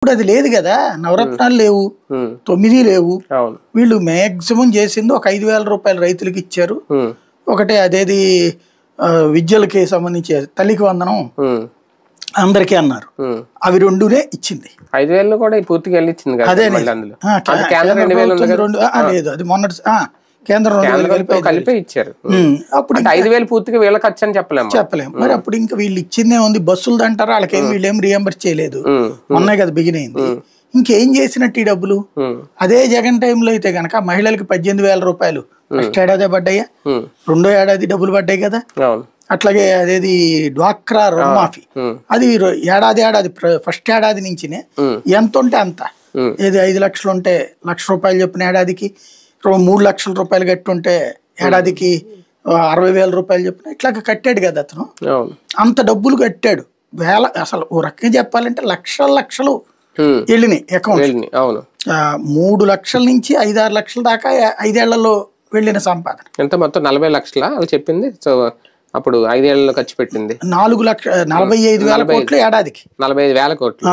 ఇప్పుడు అది లేదు కదా, నవరత్నాలు లేవు, 9 లేవు. వీళ్ళు మాక్సిమం చేసింది ఒక 5,000 రూపాయలు రైతులకు ఇచ్చారు. ఒకటే అదేది విద్యలకి సంబంధించి తల్లికి వందనం అందరికీ అన్నారు. అవి రెండునే ఇచ్చింది. 5,000 కూడా పూర్తిగా వెళ్ళిచ్చింది. అదే లేదు, అది మొన్నటి కేంద్రం కలిపి ఇచ్చారు. అప్పుడు 5,000 పూర్తిగా వీళ్ళ ఖర్చు అని చెప్పలేము. మరి అప్పుడు ఇంకా వీళ్ళు ఇచ్చిందే ఉంది. బస్సులు అంటారా, వాళ్ళకేం వీళ్ళేం రియంబర్స్ చేయలేదు. మొన్నే కదా బిగిన్ అయింది. ఇంకేం చేసినట్టు ఈ డబ్బులు? అదే జగన్ టైంలో అయితే గనక మహిళలకు 18,000 రూపాయలు ఫస్ట్ ఏడాది పడ్డాయా, రెండో ఏడాది డబ్బులు పడ్డాయి కదా. అట్లాగే అదేది డ్వాక్రా రుణమాఫీ, అది ఏడాది ఫస్ట్ ఏడాది నుంచినే ఎంత ఉంటే అంత, ఏది 5 లక్షలు ఉంటే ₹1,00,000 చొప్పున ఏడాదికి, 3 లక్షల రూపాయలు కట్టుంటే ఏడాదికి 60,000 రూపాయలు చొప్పున ఇట్లాగ కట్టాడు కదా అతను. అంత డబ్బులు కట్టాడు. అసలు ఓ రకంగా చెప్పాలంటే లక్షలు వెళ్ళినాయి అకౌంట్. 3 లక్షల నుంచి 5-6 లక్షల దాకా 5 ఏళ్లలో వెళ్ళిన సంపాదన. ఎంత మొత్తం 40 లక్షల వాళ్ళు చెప్పింది. సో అప్పుడు 5 ఏళ్లలో ఖర్చు పెట్టింది 45,000 కోట్లు ఏడాదికి. 45,000 కోట్లు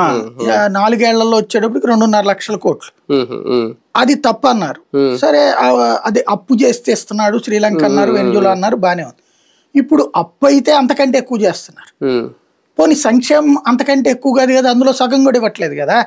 4 ఏళ్లలో వచ్చేటప్పటికి 2.5 లక్షల కోట్లు. అది తప్ప అన్నారు. సరే, అది అప్పు చేస్తే ఇస్తున్నాడు, శ్రీలంక అన్నారు, వెనిజులా అన్నారు, బానే ఉంది. ఇప్పుడు అప్పు అయితే అంతకంటే ఎక్కువ చేస్తున్నారు. పోనీ సంక్షేమం అంతకంటే ఎక్కువ కాదు కదా, అందులో సగం కూడా ఇవ్వట్లేదు కదా.